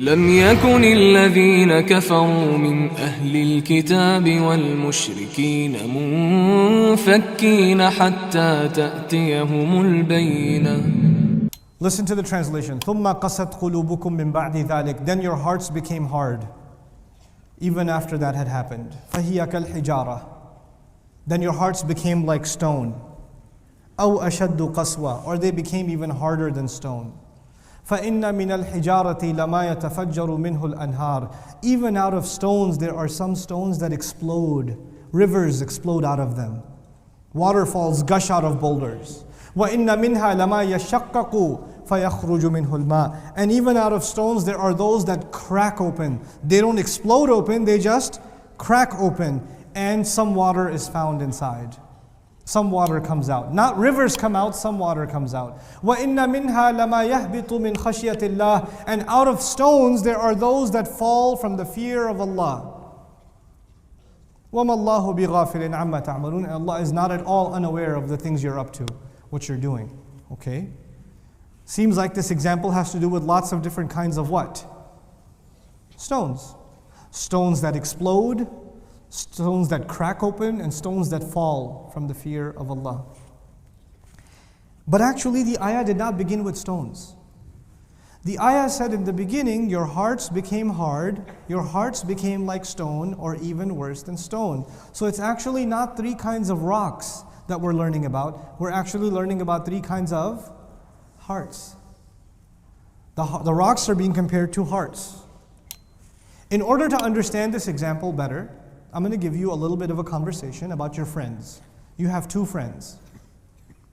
لم يكن الذين كفروا من أهل الكتاب والمشركين منفكين حتى تأتيهم البينة. Listen to the translation. ثم قست قلوبكم من بعد ذلك. Then your hearts became hard, even after that had happened. فهي كالحجارة. Then your hearts became like stone. أو أشد قسوة. Or they became even harder than stone. فَإِنَّ مِنَ الْحِجَارَةِ لَمَا يَتَفَجَّرُ مِنْهُ الْأَنْهَارِ. Even out of stones, there are some stones that explode. Rivers explode out of them. Waterfalls gush out of boulders. وَإِنَّ مِنْهَا لَمَا يَشَّقَّقُ فَيَخْرُجُ مِنْهُ الْمَاءِ. And even out of stones, there are those that crack open. They don't explode open, they just crack open. And some water is found inside. Some water comes out. Not rivers come out, some water comes out. وَإِنَّ مِنْهَا لَمَا يَهْبِطُ مِنْ خَشْيَةِ اللَّهِ. And out of stones there are those that fall from the fear of Allah. وَمَا اللَّهُ بِغَافِلٍ عَمَّا تَعْمَلُونَ. And Allah is not at all unaware of the things you're up to, what you're doing. Okay? Seems like this example has to do with lots of different kinds of what? Stones. Stones that explode, stones that crack open, and stones that fall from the fear of Allah. But actually the ayah did not begin with stones. The ayah said in the beginning, your hearts became hard, your hearts became like stone, or even worse than stone. So it's actually not three kinds of rocks that we're learning about. We're actually learning about three kinds of hearts. The rocks are being compared to hearts. In order to understand this example better, I'm going to give you a little bit of a conversation about your friends. You have two friends.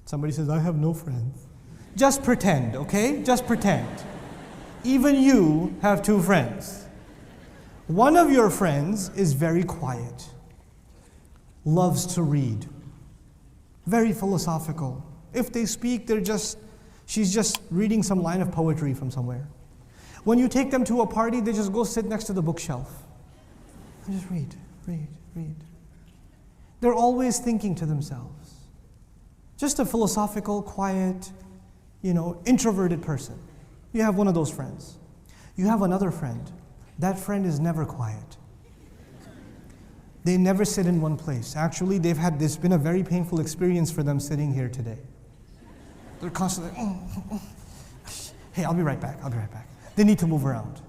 Somebody says, I have no friends. Just pretend, okay? Just pretend. Even you have two friends. One of your friends is very quiet, loves to read, very philosophical. If they speak, she's just reading some line of poetry from somewhere. When you take them to a party, they just go sit next to the bookshelf and just read. They're always thinking to themselves. Just a philosophical, quiet, introverted person. You have one of those friends. You have another friend. That friend is never quiet. They never sit in one place. Actually, there's been a very painful experience for them sitting here today. They're constantly, hey, I'll be right back. They need to move around.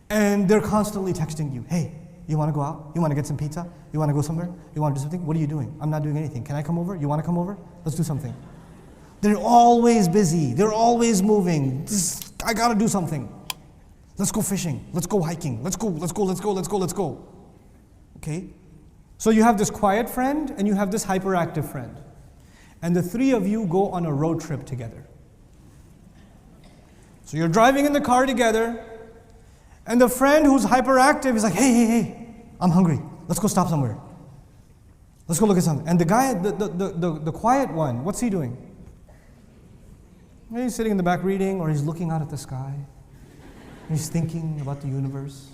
And they're constantly texting you, hey, you want to go out? You want to get some pizza? You want to go somewhere? You want to do something? What are you doing? I'm not doing anything. Can I come over? You want to come over? Let's do something. They're always busy. They're always moving. I got to do something. Let's go fishing. Let's go hiking. Let's go. Okay? So you have this quiet friend and you have this hyperactive friend. And the three of you go on a road trip together. So you're driving in the car together. And the friend who's hyperactive is like, hey, I'm hungry. Let's go stop somewhere. Let's go look at something. And the guy, the quiet one, what's he doing? He's sitting in the back reading, or he's looking out at the sky. He's thinking about the universe.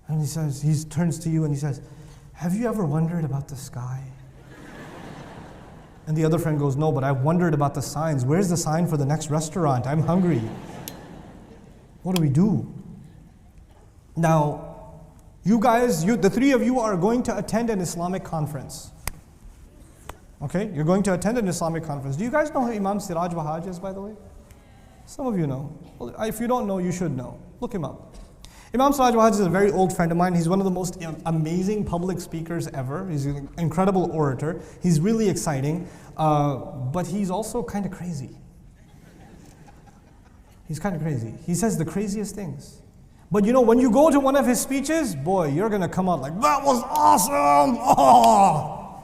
And he turns to you and he says, have you ever wondered about the sky? And the other friend goes, no, but I've wondered about the signs. Where's the sign for the next restaurant? I'm hungry. What do we do? Now, you guys, the three of you are going to attend an Islamic conference. Okay? You're going to attend an Islamic conference. Do you guys know who Imam Siraj Wahaj is, by the way? Some of you know. Well, if you don't know, you should know. Look him up. Imam Siraj Wahaj is a very old friend of mine. He's one of the most amazing public speakers ever. He's an incredible orator. He's really exciting, but he's also kind of crazy. He's kind of crazy. He says the craziest things. But when you go to one of his speeches, boy, you're going to come out like, that was awesome! Oh!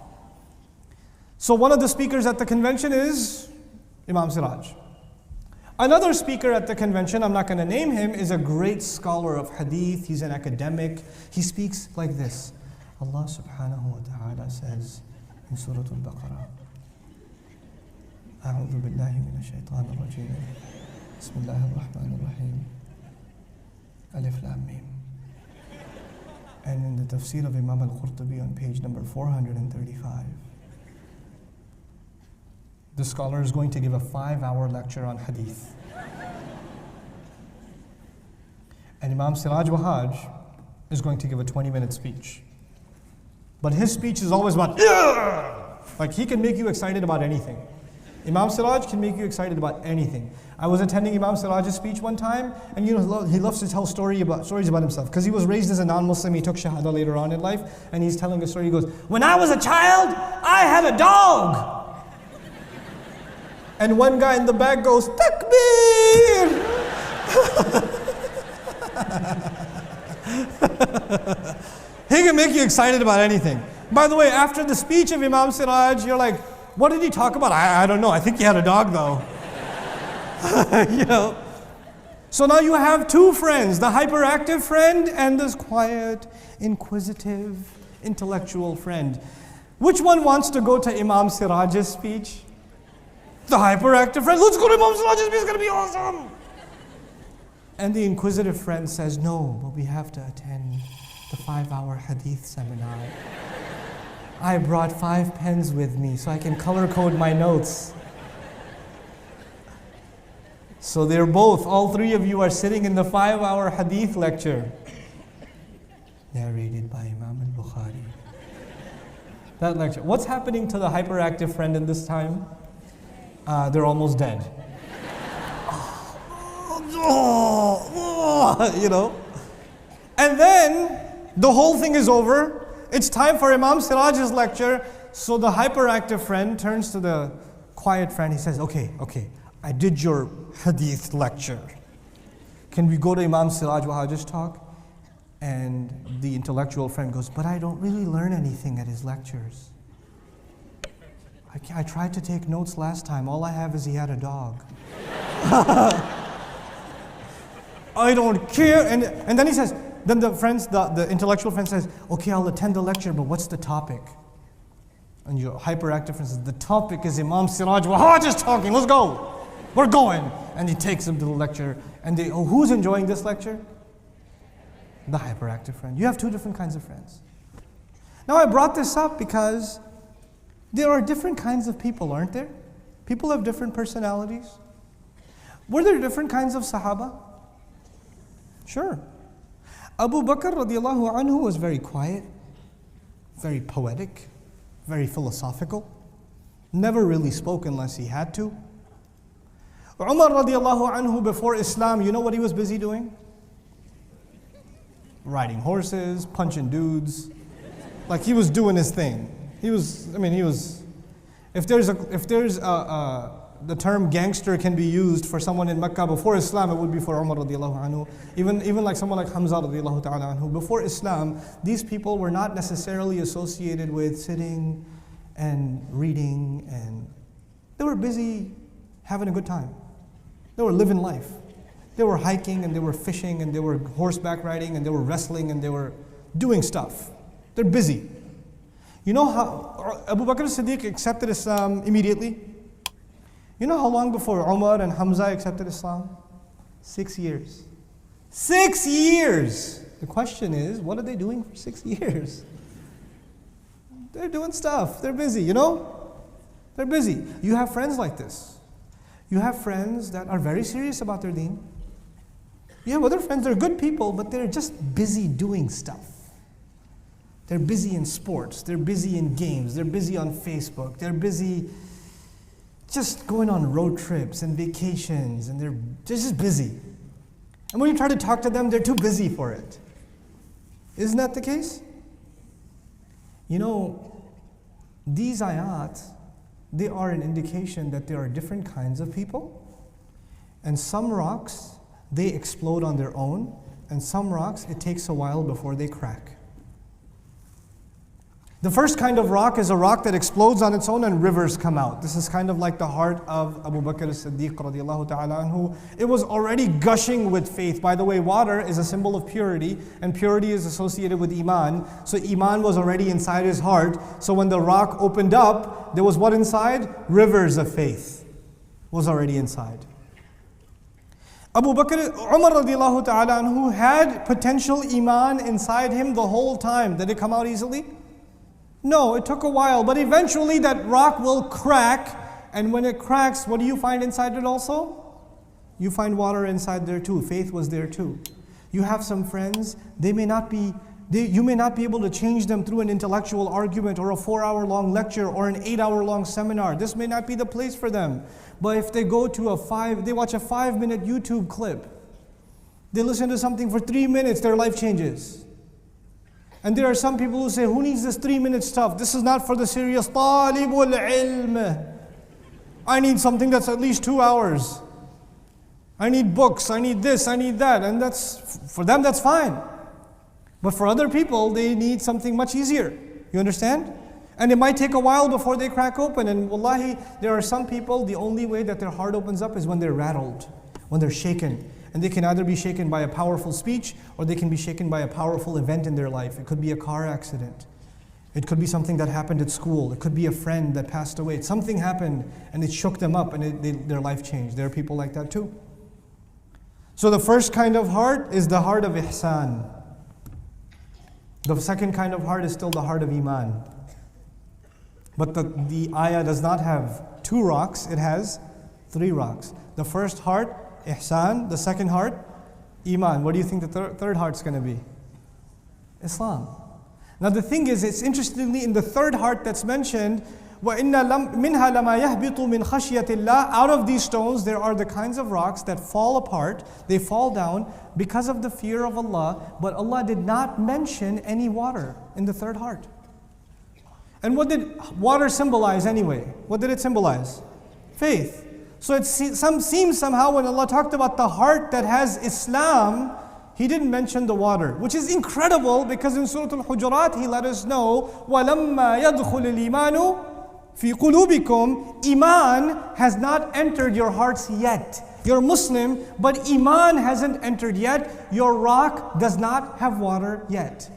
So one of the speakers at the convention is Imam Siraj. Another speaker at the convention, I'm not going to name him, is a great scholar of hadith. He's an academic. He speaks like this. Allah subhanahu wa ta'ala says in Surah Al-Baqarah, أعوذ بالله من الشيطان الرجيم. بسم الله الرحمن الرحيم. Alif Lam Mim. And in the Tafsir of Imam Al-Qurtubi on page number 435, the scholar is going to give a 5-hour lecture on hadith. And Imam Siraj Wahaj is going to give a 20-minute speech. But his speech is always about, like he can make you excited about anything. Imam Siraj can make you excited about anything. I was attending Imam Siraj's speech one time, and you know he loves to tell stories about himself because he was raised as a non-Muslim. He took Shahada later on in life, and he's telling a story. He goes, "When I was a child, I had a dog." And one guy in the back goes, "Takbir!" He can make you excited about anything. By the way, after the speech of Imam Siraj, you're like, what did he talk about? I don't know. I think he had a dog though. You know. So now you have two friends, the hyperactive friend and this quiet, inquisitive, intellectual friend. Which one wants to go to Imam Siraj's speech? The hyperactive friend. Let's go to Imam Siraj's speech. It's going to be awesome. And the inquisitive friend says, no, but we have to attend the 5-hour hadith seminar. I brought 5 pens with me so I can color code my notes. So they're both, all three of you are sitting in the 5-hour hadith lecture. Narrated by Imam al-Bukhari. That lecture. What's happening to the hyperactive friend in this time? They're almost dead. You know? And then the whole thing is over. It's time for Imam Siraj's lecture. So the hyperactive friend turns to the quiet friend. He says, okay, I did your hadith lecture. Can we go to Imam Siraj Wahaj's talk? And the intellectual friend goes, but I don't really learn anything at his lectures. I tried to take notes last time. All I have is he had a dog. I don't care. And then he says, then the intellectual friend says, okay, I'll attend the lecture, but what's the topic? And your hyperactive friend says, the topic is Imam Siraj Wahaj is talking, let's go. We're going. And he takes them to the lecture. And who's enjoying this lecture? The hyperactive friend. You have two different kinds of friends. Now I brought this up because there are different kinds of people, aren't there? People have different personalities. Were there different kinds of Sahaba? Sure. Abu Bakr radiallahu anhu was very quiet, very poetic, very philosophical, never really spoke unless he had to. Umar radiallahu anhu before Islam, you know what he was busy doing? Riding horses, punching dudes. Like he was doing his thing. If the term gangster can be used for someone in Mecca before Islam, it would be for Umar radiallahu anhu. Even like someone like Hamza radiallahu ta'ala anhu. Before Islam, these people were not necessarily associated with sitting and reading, and they were busy having a good time. They were living life. They were hiking and they were fishing and they were horseback riding and they were wrestling and they were doing stuff. They're busy. You know how Abu Bakr as-Siddiq accepted Islam immediately? You know how long before Umar and Hamza accepted Islam? 6 years. 6 years! The question is, what are they doing for 6 years? They're doing stuff. They're busy, you know? They're busy. You have friends like this. You have friends that are very serious about their deen. You have other friends, they're good people, but they're just busy doing stuff. They're busy in sports, they're busy in games, they're busy on Facebook, they're busy just going on road trips and vacations, and they're just busy. And when you try to talk to them, they're too busy for it. Isn't that the case? You know, these ayat, they are an indication that there are different kinds of people. And some rocks, they explode on their own, and some rocks, it takes a while before they crack. The first kind of rock is a rock that explodes on its own and rivers come out. This is kind of like the heart of Abu Bakr as-Siddiq radiallahu ta'ala anhu. It was already gushing with faith. By the way, water is a symbol of purity, and purity is associated with Iman. So Iman was already inside his heart. So when the rock opened up, there was what inside? Rivers of faith was already inside. Umar radiallahu ta'ala anhu had potential Iman inside him the whole time. Did it come out easily? No, it took a while, but eventually that rock will crack, and when it cracks, what do you find inside it also? You find water inside there too. Faith was there too. You have some friends, you may not be able to change them through an intellectual argument or a 4-hour-long lecture or an 8-hour-long seminar. This may not be the place for them. But if they go to they watch a 5-minute YouTube clip, they listen to something for 3 minutes, their life changes. And there are some people who say, who needs this 3-minute stuff? This is not for the serious talibul ilm. I need something that's at least 2 hours. I need books, I need this, I need that. And for them, that's fine. But for other people, they need something much easier. You understand? And it might take a while before they crack open. And wallahi, there are some people, the only way that their heart opens up is when they're rattled, when they're shaken. And they can either be shaken by a powerful speech or they can be shaken by a powerful event in their life. It could be a car accident. It could be something that happened at school. It could be a friend that passed away. Something happened and it shook them up and their life changed. There are people like that too. So the first kind of heart is the heart of ihsan. The second kind of heart is still the heart of iman. But the ayah does not have 2 rocks, it has 3 rocks. The first heart, ihsan. The second heart, iman. What do you think the third heart's going to be? Islam. Now the thing is, it's interestingly in the third heart that's mentioned, وَإِنَّ مِنْهَا لَمَا يَهْبِطُ مِنْ خَشْيَةِ اللَّهِ. Out of these stones, there are the kinds of rocks that fall apart, they fall down because of the fear of Allah, but Allah did not mention any water in the third heart. And what did water symbolize anyway? What did it symbolize? Faith. So it seems somehow when Allah talked about the heart that has Islam, He didn't mention the water, which is incredible because in Surah Al-Hujurat He let us know, وَلَمَّا يَدْخُلِ الْإِيمَانُ فِي قُلُوبِكُمْ. Iman has not entered your hearts yet. You're Muslim, but Iman hasn't entered yet. Your rock does not have water yet.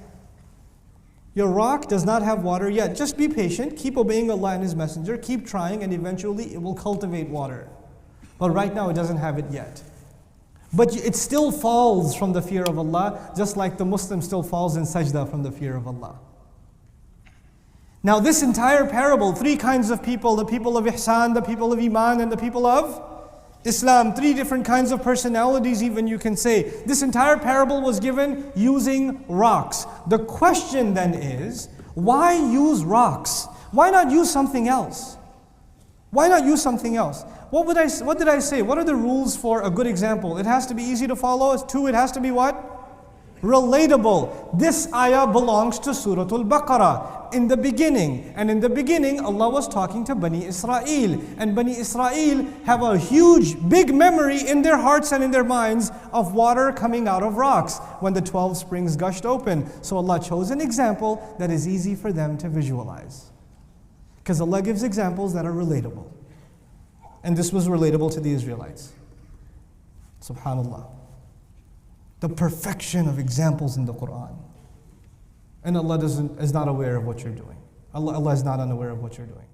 Your rock does not have water yet. Just be patient, keep obeying Allah and His Messenger, keep trying, and eventually it will cultivate water. But right now it doesn't have it yet. But it still falls from the fear of Allah, just like the Muslim still falls in sajda from the fear of Allah. Now this entire parable, 3 kinds of people, the people of ihsan, the people of iman, and the people of Islam, 3 different kinds of personalities even you can say. This entire parable was given using rocks. The question then is, why use rocks? Why not use something else? Why not use something else? What did I say? What are the rules for a good example? It has to be easy to follow. 2, it has to be what? Relatable. This ayah belongs to Surah Al-Baqarah in the beginning. And in the beginning, Allah was talking to Bani Israel. And Bani Israel have a huge, big memory in their hearts and in their minds of water coming out of rocks when the 12 springs gushed open. So Allah chose an example that is easy for them to visualize. Because Allah gives examples that are relatable. And this was relatable to the Israelites. Subhanallah. The perfection of examples in the Quran. And Allah is not aware of what you're doing. Allah is not unaware of what you're doing.